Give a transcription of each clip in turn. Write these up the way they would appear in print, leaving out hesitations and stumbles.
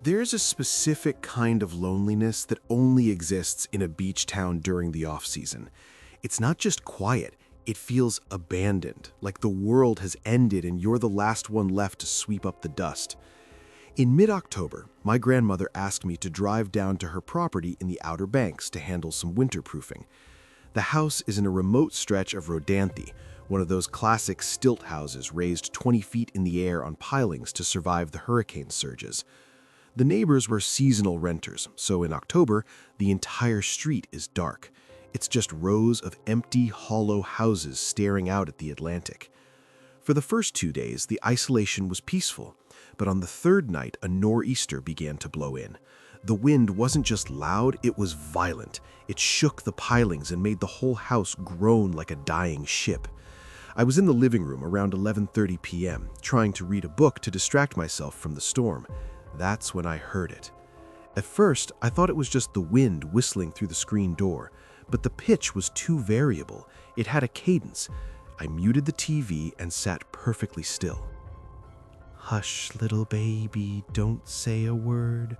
There's a specific kind of loneliness that only exists in a beach town during the off-season. It's not just quiet, it feels abandoned, like the world has ended and you're the last one left to sweep up the dust. In mid-October, my grandmother asked me to drive down to her property in the Outer Banks to handle some winterproofing. The house is in a remote stretch of Rodanthe, one of those classic stilt houses raised 20 feet in the air on pilings to survive the hurricane surges. The neighbors were seasonal renters, so in October, the entire street is dark. It's just rows of empty, hollow houses staring out at the Atlantic. For the first 2 days, the isolation was peaceful, but on the third night, a nor'easter began to blow in. The wind wasn't just loud, it was violent. It shook the pilings and made the whole house groan like a dying ship. I was in the living room around 11:30 p.m., trying to read a book to distract myself from the storm. That's when I heard it. At first, I thought it was just the wind whistling through the screen door, but the pitch was too variable. It had a cadence. I muted the TV and sat perfectly still. "Hush, little baby, don't say a word."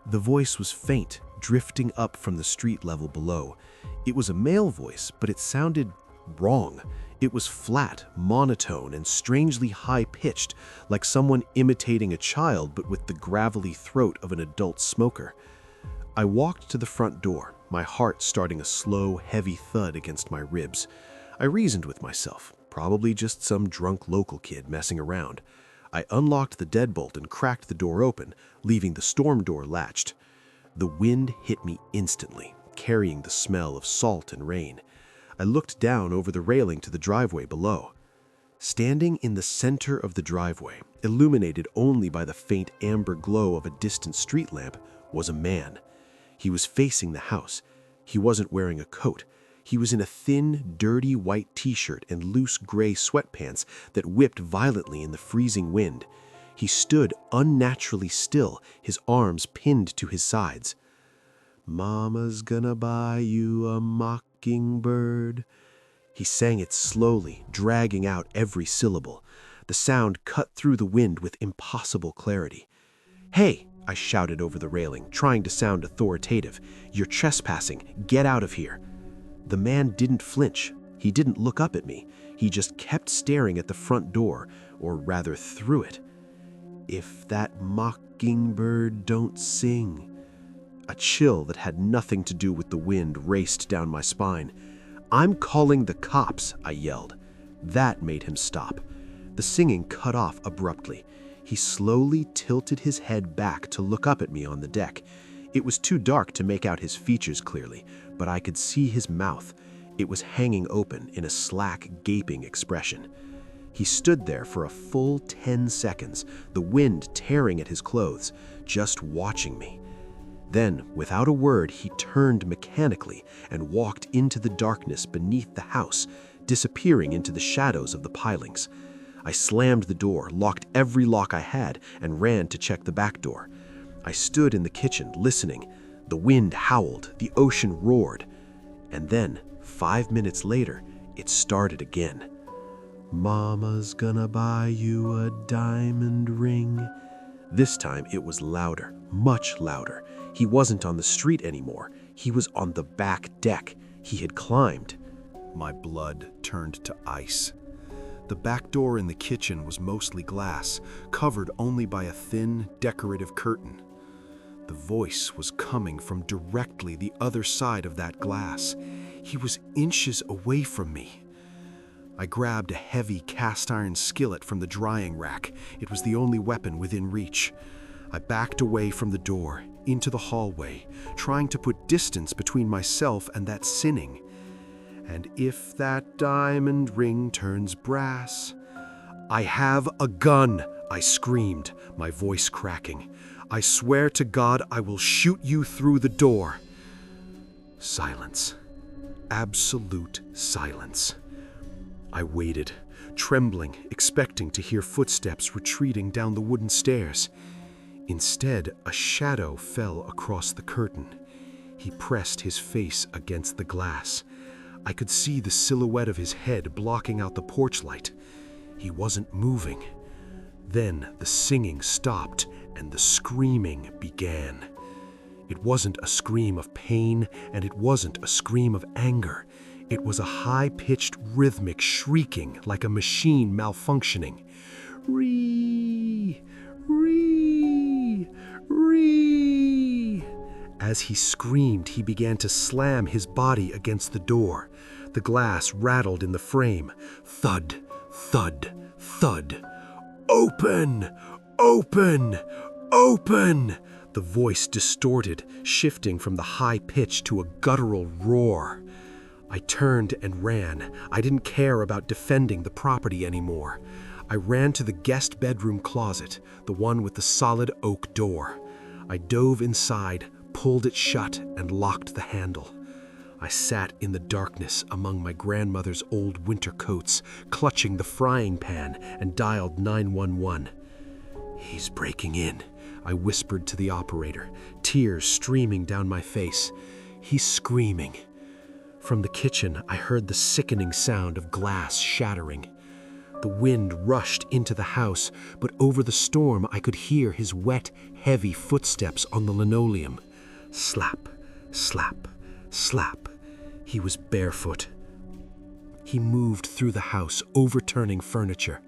The voice was faint, drifting up from the street level below. It was a male voice, but it sounded wrong. It was flat, monotone, and strangely high-pitched, like someone imitating a child but with the gravelly throat of an adult smoker. I walked to the front door, my heart starting a slow, heavy thud against my ribs. I reasoned with myself, probably just some drunk local kid messing around. I unlocked the deadbolt and cracked the door open, leaving the storm door latched. The wind hit me instantly, carrying the smell of salt and rain. I looked down over the railing to the driveway below. Standing in the center of the driveway, illuminated only by the faint amber glow of a distant street lamp, was a man. He was facing the house. He wasn't wearing a coat. He was in a thin, dirty white t-shirt and loose gray sweatpants that whipped violently in the freezing wind. He stood unnaturally still, his arms pinned to his sides. "Mama's gonna buy you a mockingbird." He sang it slowly, dragging out every syllable. The sound cut through the wind with impossible clarity. "Hey!" I shouted over the railing, trying to sound authoritative. "You're trespassing. Get out of here." The man didn't flinch. He didn't look up at me. He just kept staring at the front door, or rather through it. "If that mockingbird don't sing." A chill that had nothing to do with the wind raced down my spine. "I'm calling the cops," I yelled. That made him stop. The singing cut off abruptly. He slowly tilted his head back to look up at me on the deck. It was too dark to make out his features clearly, but I could see his mouth. It was hanging open in a slack, gaping expression. He stood there for a full 10 seconds, the wind tearing at his clothes, just watching me. Then, without a word, he turned mechanically and walked into the darkness beneath the house, disappearing into the shadows of the pilings. I slammed the door, locked every lock I had, and ran to check the back door. I stood in the kitchen, listening. The wind howled, the ocean roared. And then, 5 minutes later, it started again. "Mama's gonna buy you a diamond ring." This time it was louder, much louder. He wasn't on the street anymore. He was on the back deck. He had climbed. My blood turned to ice. The back door in the kitchen was mostly glass, covered only by a thin, decorative curtain. The voice was coming from directly the other side of that glass. He was inches away from me. I grabbed a heavy cast-iron skillet from the drying rack. It was the only weapon within reach. I backed away from the door, into the hallway, trying to put distance between myself and that sinning. "And if that diamond ring turns brass..." "I have a gun!" I screamed, my voice cracking. "I swear to God I will shoot you through the door." Silence. Absolute silence. I waited, trembling, expecting to hear footsteps retreating down the wooden stairs. Instead, a shadow fell across the curtain. He pressed his face against the glass. I could see the silhouette of his head blocking out the porch light. He wasn't moving. Then the singing stopped, and the screaming began. It wasn't a scream of pain, and it wasn't a scream of anger. It was a high-pitched, rhythmic shrieking like a machine malfunctioning. Ree! Ree! Ree! As he screamed, he began to slam his body against the door. The glass rattled in the frame. Thud, thud, thud. Open! Open! Open! The voice distorted, shifting from the high pitch to a guttural roar. I turned and ran. I didn't care about defending the property anymore. I ran to the guest bedroom closet, the one with the solid oak door. I dove inside, pulled it shut, and locked the handle. I sat in the darkness among my grandmother's old winter coats, clutching the frying pan, and dialed 911. "He's breaking in," I whispered to the operator, tears streaming down my face. "He's screaming." From the kitchen, I heard the sickening sound of glass shattering. The wind rushed into the house, but over the storm I could hear his wet, heavy footsteps on the linoleum. Slap, slap, slap. He was barefoot. He moved through the house, overturning furniture.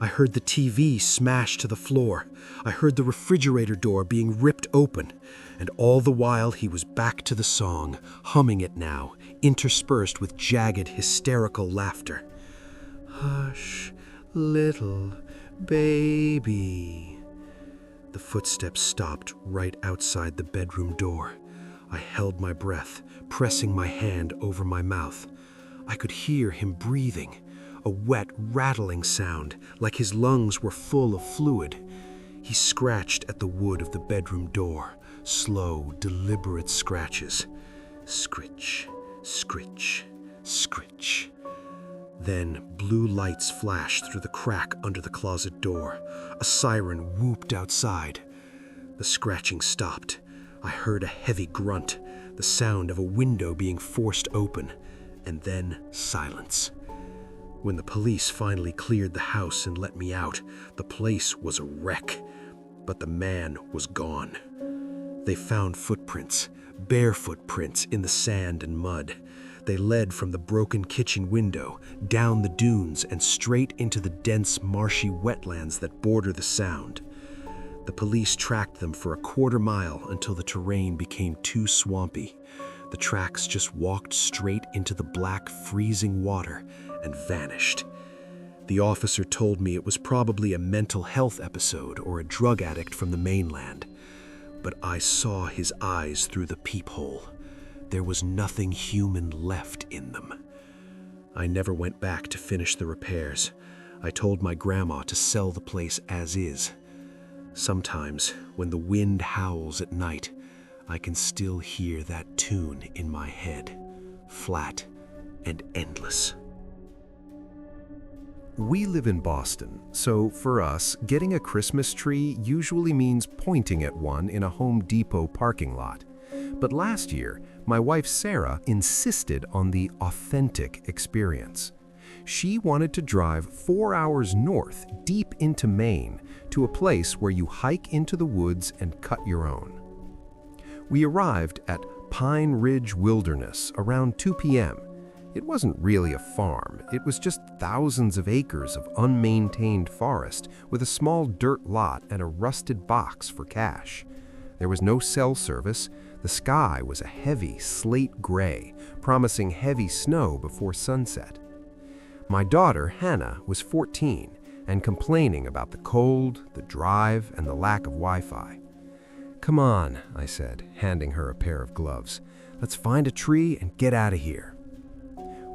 I heard the TV smash to the floor. I heard the refrigerator door being ripped open. And all the while he was back to the song, humming it now, interspersed with jagged, hysterical laughter. "Hush, little baby." The footsteps stopped right outside the bedroom door. I held my breath, pressing my hand over my mouth. I could hear him breathing, a wet, rattling sound, like his lungs were full of fluid. He scratched at the wood of the bedroom door, slow, deliberate scratches. Scritch, scritch, scritch. Then blue lights flashed through the crack under the closet door. A siren whooped outside. The scratching stopped. I heard a heavy grunt, the sound of a window being forced open, and then silence. When the police finally cleared the house and let me out, the place was a wreck, but the man was gone. They found footprints, bare footprints in the sand and mud. They led from the broken kitchen window, down the dunes, and straight into the dense, marshy wetlands that border the Sound. The police tracked them for a quarter-mile until the terrain became too swampy. The tracks just walked straight into the black, freezing water and vanished. The officer told me it was probably a mental health episode or a drug addict from the mainland. But I saw his eyes through the peephole. There was nothing human left in them. I never went back to finish the repairs. I told my grandma to sell the place as is. Sometimes, when the wind howls at night, I can still hear that tune in my head, flat and endless. We live in Boston, so for us, getting a Christmas tree usually means pointing at one in a Home Depot parking lot. But last year, my wife Sarah insisted on the authentic experience. She wanted to drive 4 hours north, deep into Maine, to a place where you hike into the woods and cut your own. We arrived at Pine Ridge Wilderness around 2 p.m. It wasn't really a farm. It was just thousands of acres of unmaintained forest with a small dirt lot and a rusted box for cash. There was no cell service. The sky was a heavy slate gray, promising heavy snow before sunset. My daughter, Hannah, was 14 and complaining about the cold, the drive, and the lack of Wi-Fi. "Come on," I said, handing her a pair of gloves. "Let's find a tree and get out of here."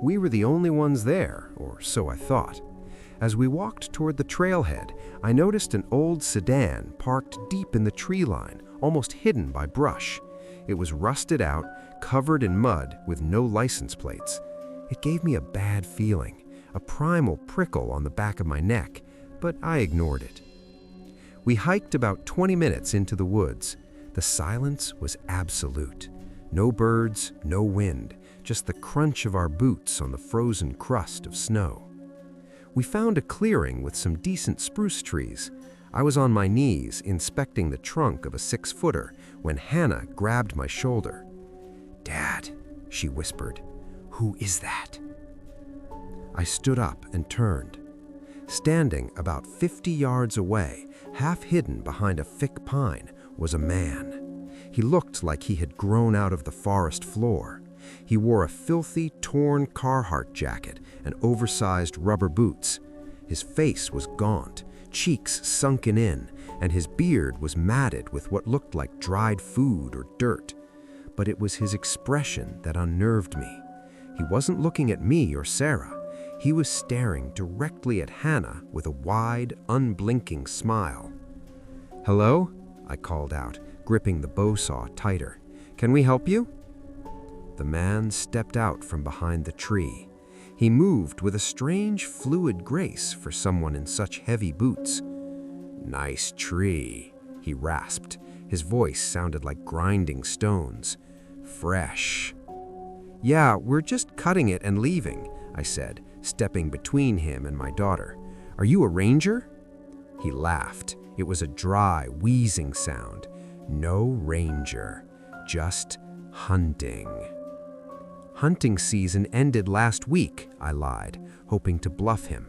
We were the only ones there, or so I thought. As we walked toward the trailhead, I noticed an old sedan parked deep in the tree line, almost hidden by brush. It was rusted out, covered in mud, with no license plates. It gave me a bad feeling, a primal prickle on the back of my neck, but I ignored it. We hiked about 20 minutes into the woods. The silence was absolute. No birds, no wind, just the crunch of our boots on the frozen crust of snow. We found a clearing with some decent spruce trees. I was on my knees inspecting the trunk of a 6-footer when Hannah grabbed my shoulder. "Dad," she whispered, "who is that?" I stood up and turned. Standing about 50 yards away, half hidden behind a thick pine, was a man. He looked like he had grown out of the forest floor. He wore a filthy, torn Carhartt jacket and oversized rubber boots. His face was gaunt, cheeks sunken in, and his beard was matted with what looked like dried food or dirt. But it was his expression that unnerved me. He wasn't looking at me or Sarah. He was staring directly at Hannah with a wide, unblinking smile. "Hello?" I called out, gripping the bow saw tighter. "Can we help you?" The man stepped out from behind the tree. He moved with a strange, fluid grace for someone in such heavy boots. "Nice tree," he rasped. His voice sounded like grinding stones. "Fresh." "Yeah, we're just cutting it and leaving," I said, stepping between him and my daughter. "Are you a ranger?" He laughed. It was a dry, wheezing sound. "No ranger, just hunting." "Hunting season ended last week," I lied, hoping to bluff him.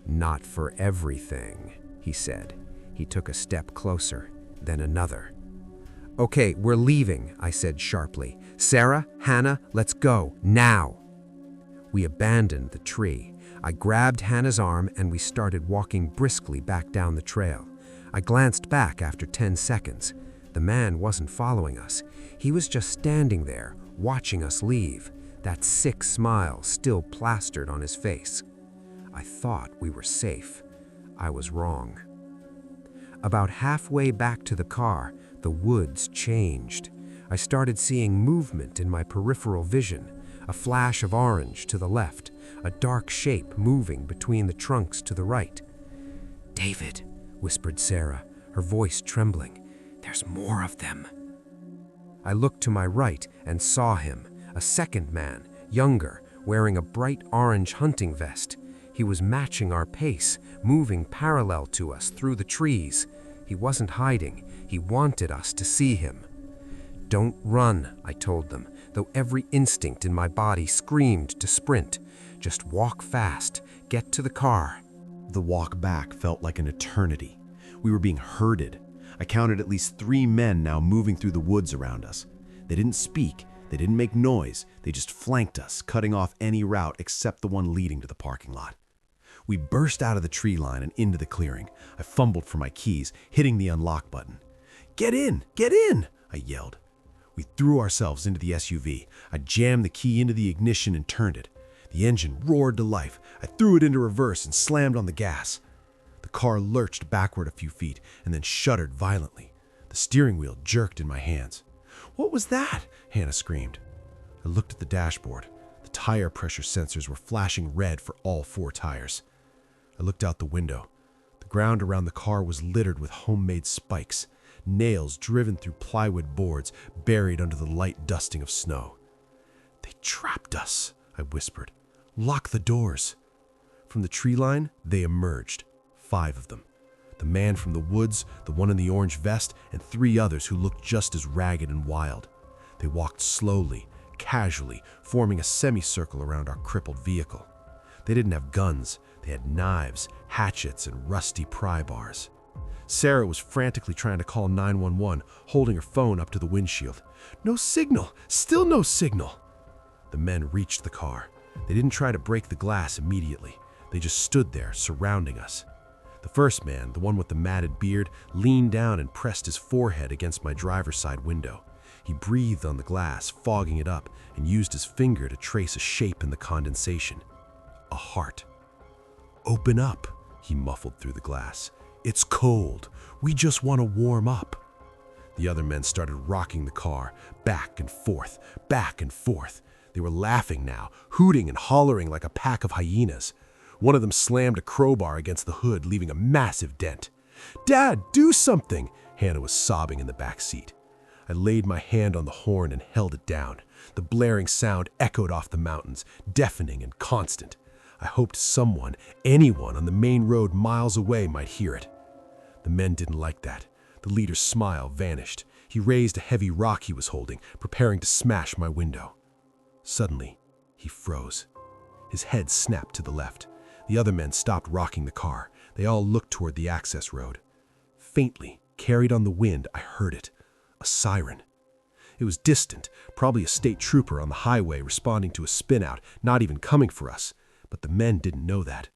"Not for everything," he said. He took a step closer, then another. "Okay, we're leaving," I said sharply. "Sarah, Hannah, let's go, now." We abandoned the tree. I grabbed Hannah's arm and we started walking briskly back down the trail. I glanced back after 10 seconds. The man wasn't following us. He was just standing there, watching us leave, that sick smile still plastered on his face. I thought we were safe. I was wrong. About halfway back to the car, the woods changed. I started seeing movement in my peripheral vision, a flash of orange to the left, a dark shape moving between the trunks to the right. "David," whispered Sarah, her voice trembling, "there's more of them." I looked to my right and saw him, a second man, younger, wearing a bright orange hunting vest. He was matching our pace, moving parallel to us through the trees. He wasn't hiding. He wanted us to see him. "Don't run," I told them, though every instinct in my body screamed to sprint. "Just walk fast. Get to the car." The walk back felt like an eternity. We were being herded. I counted at least 3 men now moving through the woods around us. They didn't speak. They didn't make noise. They just flanked us, cutting off any route except the one leading to the parking lot. We burst out of the tree line and into the clearing. I fumbled for my keys, hitting the unlock button. "Get in! Get in!" I yelled. We threw ourselves into the SUV. I jammed the key into the ignition and turned it. The engine roared to life. I threw it into reverse and slammed on the gas. The car lurched backward a few feet and then shuddered violently. The steering wheel jerked in my hands. "What was that?" Hannah screamed. I looked at the dashboard. The tire pressure sensors were flashing red for all 4 tires. I looked out the window. The ground around the car was littered with homemade spikes, nails driven through plywood boards buried under the light dusting of snow. "They trapped us," I whispered. "Lock the doors." From the tree line, they emerged. 5 of them. The man from the woods, the one in the orange vest, and 3 others who looked just as ragged and wild. They walked slowly, casually, forming a semicircle around our crippled vehicle. They didn't have guns. They had knives, hatchets, and rusty pry bars. Sarah was frantically trying to call 911, holding her phone up to the windshield. "No signal! Still no signal!" The men reached the car. They didn't try to break the glass immediately. They just stood there, surrounding us. The first man, the one with the matted beard, leaned down and pressed his forehead against my driver's side window. He breathed on the glass, fogging it up, and used his finger to trace a shape in the condensation. A heart. "Open up," he muffled through the glass. "It's cold. We just want to warm up." The other men started rocking the car, back and forth, back and forth. They were laughing now, hooting and hollering like a pack of hyenas. One of them slammed a crowbar against the hood, leaving a massive dent. "Dad, do something!" Hannah was sobbing in the back seat. I laid my hand on the horn and held it down. The blaring sound echoed off the mountains, deafening and constant. I hoped someone, anyone on the main road miles away might hear it. The men didn't like that. The leader's smile vanished. He raised a heavy rock he was holding, preparing to smash my window. Suddenly, he froze. His head snapped to the left. The other men stopped rocking the car. They all looked toward the access road. Faintly, carried on the wind, I heard it. A siren. It was distant, probably a state trooper on the highway responding to a spin-out, not even coming for us. But the men didn't know that.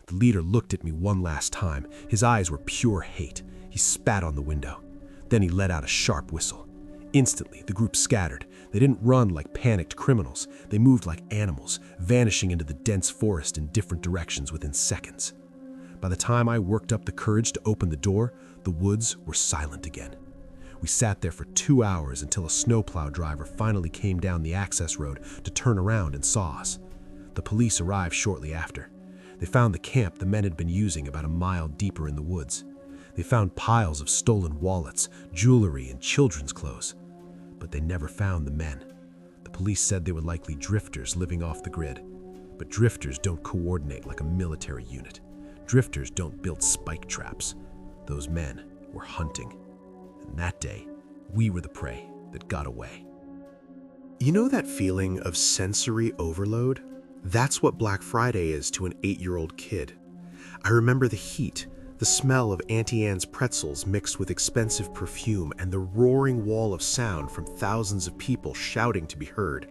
The leader looked at me one last time. His eyes were pure hate. He spat on the window. Then he let out a sharp whistle. Instantly, the group scattered. They didn't run like panicked criminals. They moved like animals, vanishing into the dense forest in different directions within seconds. By the time I worked up the courage to open the door, the woods were silent again. We sat there for 2 hours until a snowplow driver finally came down the access road to turn around and saw us. The police arrived shortly after. They found the camp the men had been using about a mile deeper in the woods. They found piles of stolen wallets, jewelry, and children's clothes. But they never found the men. The police said they were likely drifters living off the grid. But drifters don't coordinate like a military unit. Drifters don't build spike traps. Those men were hunting. And that day, we were the prey that got away. You know that feeling of sensory overload? That's what Black Friday is to an 8-year-old kid. I remember the heat, the smell of Auntie Anne's pretzels mixed with expensive perfume, and the roaring wall of sound from thousands of people shouting to be heard.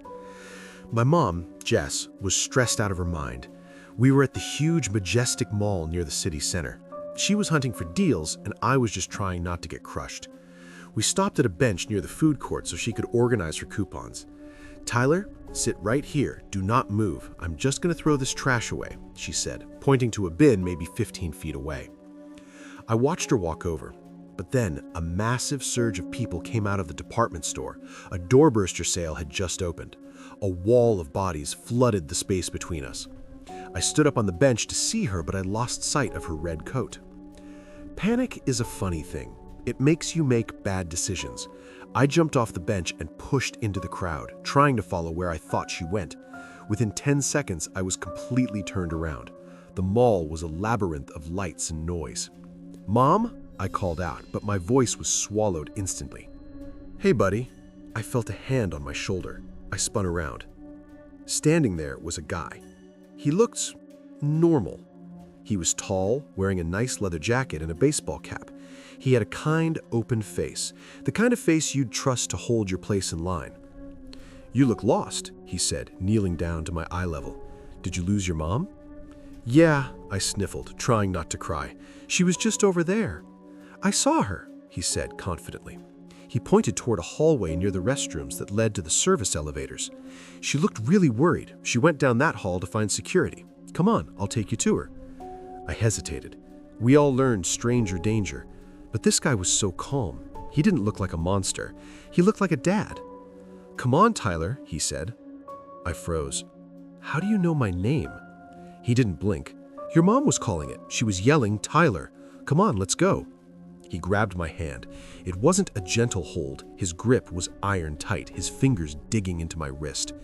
My mom, Jess, was stressed out of her mind. We were at the huge, majestic mall near the city center. She was hunting for deals, and I was just trying not to get crushed. We stopped at a bench near the food court so she could organize her coupons. "Tyler, sit right here. Do not move. I'm just going to throw this trash away," she said, pointing to a bin maybe 15 feet away. I watched her walk over, but then a massive surge of people came out of the department store. A doorburster sale had just opened. A wall of bodies flooded the space between us. I stood up on the bench to see her, but I lost sight of her red coat. Panic is a funny thing. It makes you make bad decisions. I jumped off the bench and pushed into the crowd, trying to follow where I thought she went. Within 10 seconds, I was completely turned around. The mall was a labyrinth of lights and noise. "Mom?" I called out, but my voice was swallowed instantly. "Hey, buddy." I felt a hand on my shoulder. I spun around. Standing there was a guy. He looked normal. He was tall, wearing a nice leather jacket and a baseball cap. He had a kind, open face, the kind of face you'd trust to hold your place in line. "You look lost," he said, kneeling down to my eye level. "Did you lose your mom?" "Yeah," I sniffled, trying not to cry. "She was just over there." "I saw her," he said confidently. He pointed toward a hallway near the restrooms that led to the service elevators. "She looked really worried. She went down that hall to find security. Come on, I'll take you to her." I hesitated. We all learned stranger danger. But this guy was so calm. He didn't look like a monster. He looked like a dad. "Come on, Tyler," he said. I froze. "How do you know my name?" He didn't blink. "Your mom was calling it. She was yelling, 'Tyler. Come on, let's go.'" He grabbed my hand. It wasn't a gentle hold. His grip was iron tight, his fingers digging into my wrist.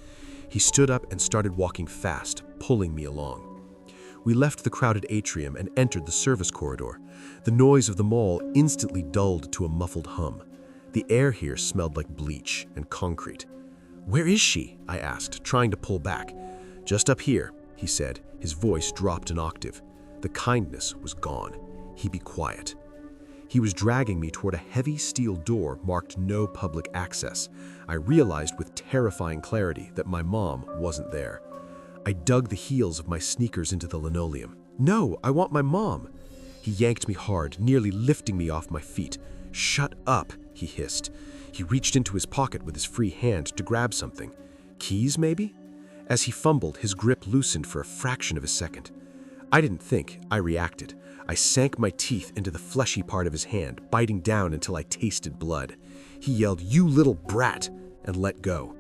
He stood up and started walking fast, pulling me along. We left the crowded atrium and entered the service corridor. The noise of the mall instantly dulled to a muffled hum. The air here smelled like bleach and concrete. "Where is she?" I asked, trying to pull back. "Just up here," he said. His voice dropped an octave. The kindness was gone. He'd be quiet. He was dragging me toward a heavy steel door marked "No Public Access." I realized with terrifying clarity that my mom wasn't there. I dug the heels of my sneakers into the linoleum. "No, I want my mom." He yanked me hard, nearly lifting me off my feet. "Shut up," he hissed. He reached into his pocket with his free hand to grab something. Keys, maybe? As he fumbled, his grip loosened for a fraction of a second. I didn't think, I reacted. I sank my teeth into the fleshy part of his hand, biting down until I tasted blood. He yelled, "You little brat," and let go.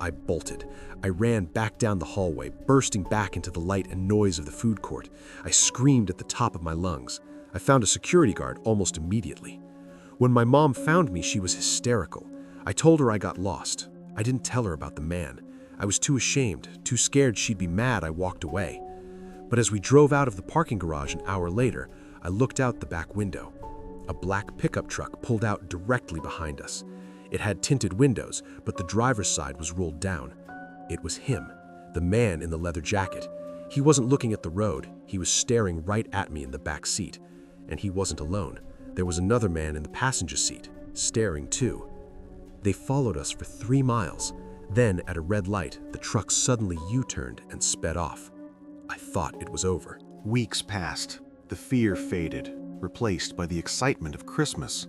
I bolted. I ran back down the hallway, bursting back into the light and noise of the food court. I screamed at the top of my lungs. I found a security guard almost immediately. When my mom found me, she was hysterical. I told her I got lost. I didn't tell her about the man. I was too ashamed, too scared she'd be mad I walked away. But as we drove out of the parking garage an hour later, I looked out the back window. a black pickup truck pulled out directly behind us. It had tinted windows, but the driver's side was rolled down. It was him, the man in the leather jacket. He wasn't looking at the road. He was staring right at me in the back seat. And he wasn't alone. There was another man in the passenger seat, staring too. They followed us for 3 miles. Then, at a red light, the truck suddenly U-turned and sped off. I thought it was over. Weeks passed. The fear faded, replaced by the excitement of Christmas.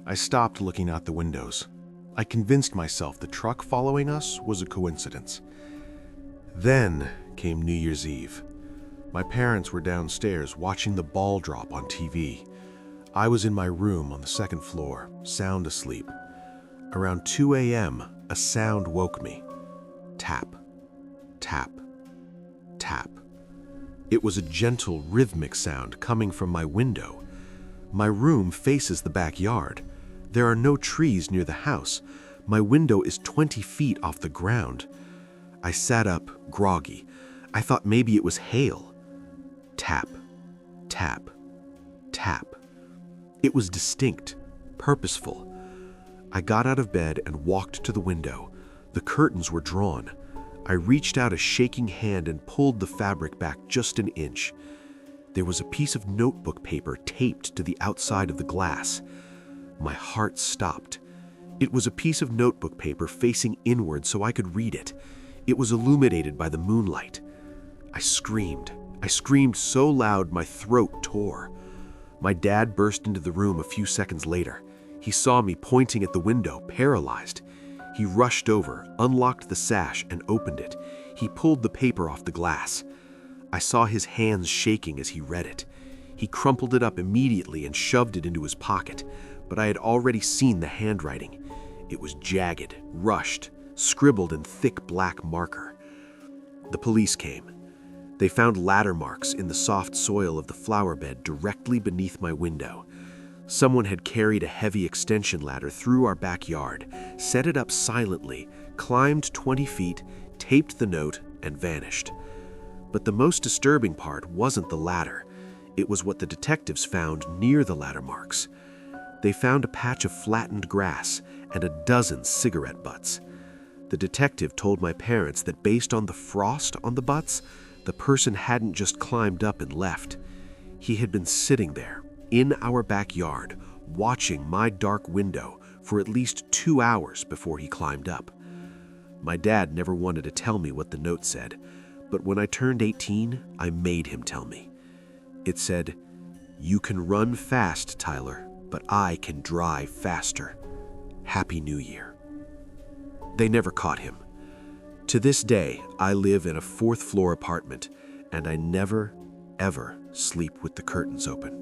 I stopped looking out the windows. I convinced myself the truck following us was a coincidence. Then came New Year's Eve. My parents were downstairs watching the ball drop on TV. I was in my room on the 2nd floor, sound asleep. Around 2 a.m., a sound woke me. Tap, tap, tap. It was a gentle, rhythmic sound coming from my window. My room faces the backyard. There are no trees near the house. My window is 20 feet off the ground. I sat up, groggy. I thought maybe it was hail. Tap, tap, tap. It was distinct, purposeful. I got out of bed and walked to the window. The curtains were drawn. I reached out a shaking hand and pulled the fabric back just an inch. There was a piece of notebook paper taped to the outside of the glass. My heart stopped. It was a piece of notebook paper facing inward so I could read it. It was illuminated by the moonlight. I screamed. I screamed so loud my throat tore. My dad burst into the room a few seconds later. He saw me pointing at the window, paralyzed. He rushed over, unlocked the sash, and opened it. He pulled the paper off the glass. I saw his hands shaking as he read it. He crumpled it up immediately and shoved it into his pocket, but I had already seen the handwriting. It was jagged, rushed, scribbled in thick black marker. The police came. They found ladder marks in the soft soil of the flower bed directly beneath my window. Someone had carried a heavy extension ladder through our backyard, set it up silently, climbed 20 feet, taped the note, and vanished. But the most disturbing part wasn't the ladder. It was what the detectives found near the ladder marks. They found a patch of flattened grass and a dozen cigarette butts. The detective told my parents that based on the frost on the butts, the person hadn't just climbed up and left. He had been sitting there, in our backyard, watching my dark window for at least 2 hours before he climbed up. My dad never wanted to tell me what the note said, but when I turned 18, I made him tell me. It said, "You can run fast, Tyler, but I can drive faster. Happy New Year." They never caught him. To this day, I live in a 4th-floor apartment, and I never, ever sleep with the curtains open.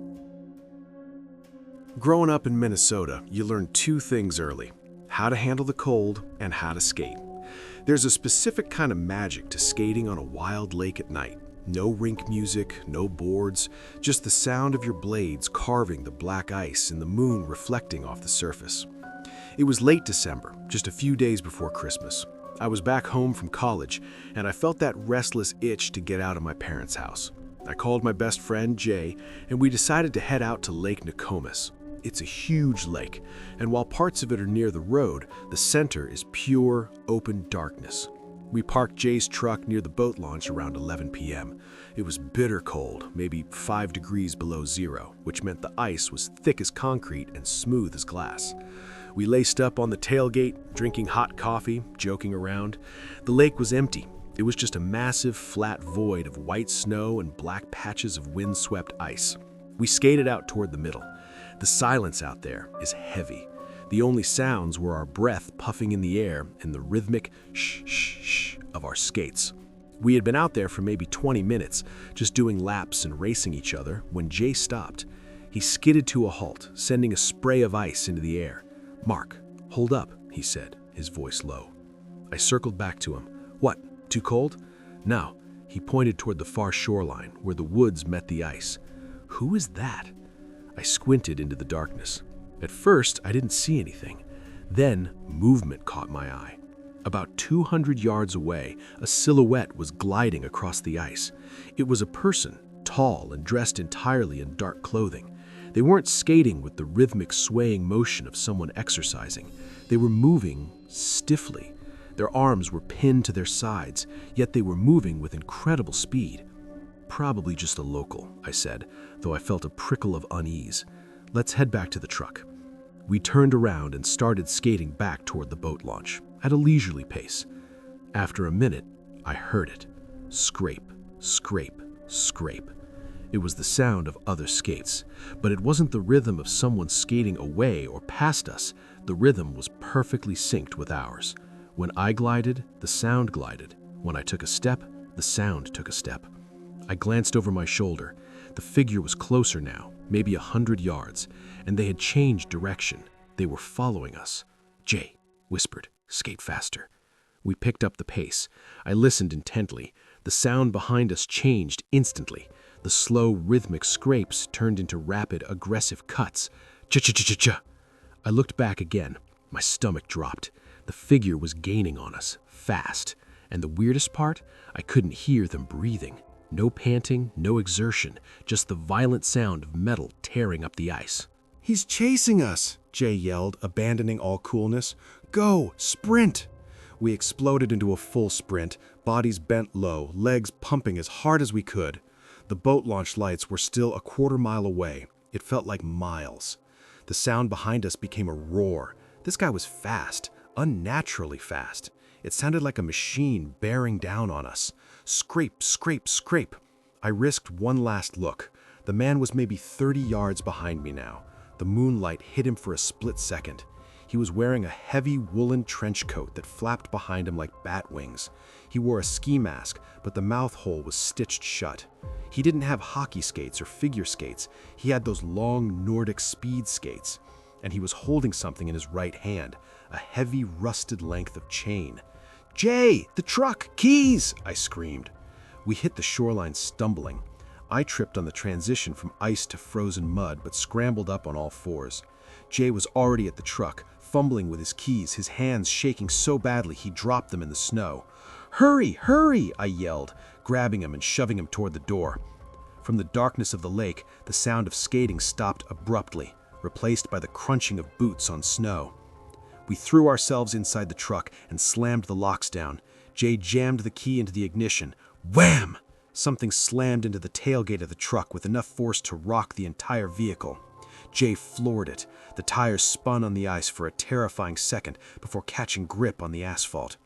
Growing up in Minnesota, you learn 2 things early: how to handle the cold and how to skate. There's a specific kind of magic to skating on a wild lake at night. No rink music, no boards, just the sound of your blades carving the black ice and the moon reflecting off the surface. It was late December, just a few days before Christmas. I was back home from college, and I felt that restless itch to get out of my parents' house. I called my best friend, Jay, and we decided to head out to Lake Nokomis. It's a huge lake, and while parts of it are near the road, the center is pure, open darkness. We parked Jay's truck near the boat launch around 11 p.m. It was bitter cold, maybe 5 degrees below zero, which meant the ice was thick as concrete and smooth as glass. We laced up on the tailgate, drinking hot coffee, joking around. The lake was empty. It was just a massive, flat void of white snow and black patches of wind-swept ice. We skated out toward the middle. The silence out there is heavy. The only sounds were our breath puffing in the air and the rhythmic shh, shh, shh of our skates. We had been out there for maybe 20 minutes, just doing laps and racing each other, when Jay stopped. He skidded to a halt, sending a spray of ice into the air. "Mark, hold up," he said, his voice low. I circled back to him. "What, too cold?" "No." He pointed toward the far shoreline, where the woods met the ice. "Who is that?" I squinted into the darkness. At first, I didn't see anything. Then, movement caught my eye. About 200 yards away, a silhouette was gliding across the ice. It was a person, tall and dressed entirely in dark clothing. They weren't skating with the rhythmic swaying motion of someone exercising. They were moving stiffly. Their arms were pinned to their sides, yet they were moving with incredible speed. "Probably just a local," I said, though I felt a prickle of unease. "Let's head back to the truck." We turned around and started skating back toward the boat launch, at a leisurely pace. After a minute, I heard it. Scrape, scrape, scrape. It was the sound of other skates, but it wasn't the rhythm of someone skating away or past us. The rhythm was perfectly synced with ours. When I glided, the sound glided. When I took a step, the sound took a step. I glanced over my shoulder. The figure was closer now, maybe 100 yards, and they had changed direction. They were following us. "Jay," whispered, "skate faster." We picked up the pace. I listened intently. The sound behind us changed instantly. The slow, rhythmic scrapes turned into rapid, aggressive cuts. Ch-ch-ch-ch-ch. I looked back again. My stomach dropped. The figure was gaining on us, fast. And the weirdest part, I couldn't hear them breathing. No panting, no exertion, just the violent sound of metal tearing up the ice. "He's chasing us," Jay yelled, abandoning all coolness. "Go, sprint!" We exploded into a full sprint, bodies bent low, legs pumping as hard as we could. The boat launch lights were still a quarter-mile away. It felt like miles. The sound behind us became a roar. This guy was fast, unnaturally fast. It sounded like a machine bearing down on us. Scrape, scrape, scrape. I risked one last look. The man was maybe 30 yards behind me now. The moonlight hit him for a split second. He was wearing a heavy woolen trench coat that flapped behind him like bat wings. He wore a ski mask, but the mouth hole was stitched shut. He didn't have hockey skates or figure skates. He had those long Nordic speed skates. And he was holding something in his right hand, a heavy rusted length of chain. "Jay, the truck, keys!" I screamed. We hit the shoreline stumbling. I tripped on the transition from ice to frozen mud, but scrambled up on all fours. Jay was already at the truck, fumbling with his keys, his hands shaking so badly he dropped them in the snow. "Hurry, hurry!" I yelled, grabbing him and shoving him toward the door. From the darkness of the lake, the sound of skating stopped abruptly, replaced by the crunching of boots on snow. We threw ourselves inside the truck and slammed the locks down. Jay jammed the key into the ignition. Wham! Something slammed into the tailgate of the truck with enough force to rock the entire vehicle. Jay floored it. The tires spun on the ice for a terrifying second before catching grip on the asphalt.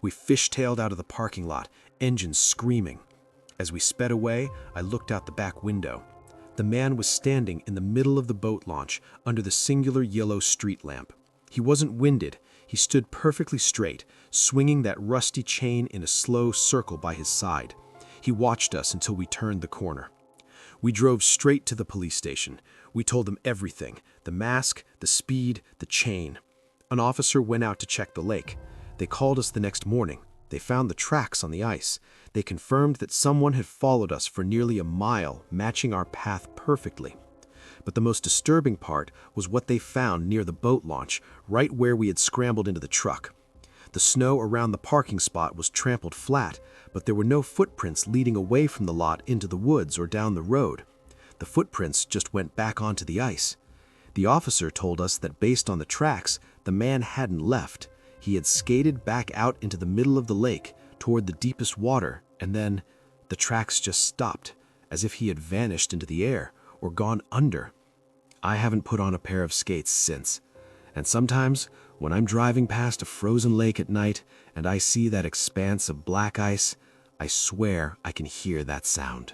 We fishtailed out of the parking lot, engines screaming. As we sped away, I looked out the back window. The man was standing in the middle of the boat launch under the singular yellow street lamp. He wasn't winded. He stood perfectly straight, swinging that rusty chain in a slow circle by his side. He watched us until we turned the corner. We drove straight to the police station. We told them everything: the mask, the speed, the chain. An officer went out to check the lake. They called us the next morning. They found the tracks on the ice. They confirmed that someone had followed us for nearly a mile, matching our path perfectly. But the most disturbing part was what they found near the boat launch, right where we had scrambled into the truck. The snow around the parking spot was trampled flat, but there were no footprints leading away from the lot into the woods or down the road. The footprints just went back onto the ice. The officer told us that based on the tracks, the man hadn't left. He had skated back out into the middle of the lake, toward the deepest water, and then the tracks just stopped, as if he had vanished into the air or gone under. I haven't put on a pair of skates since. And sometimes, when I'm driving past a frozen lake at night and I see that expanse of black ice, I swear I can hear that sound.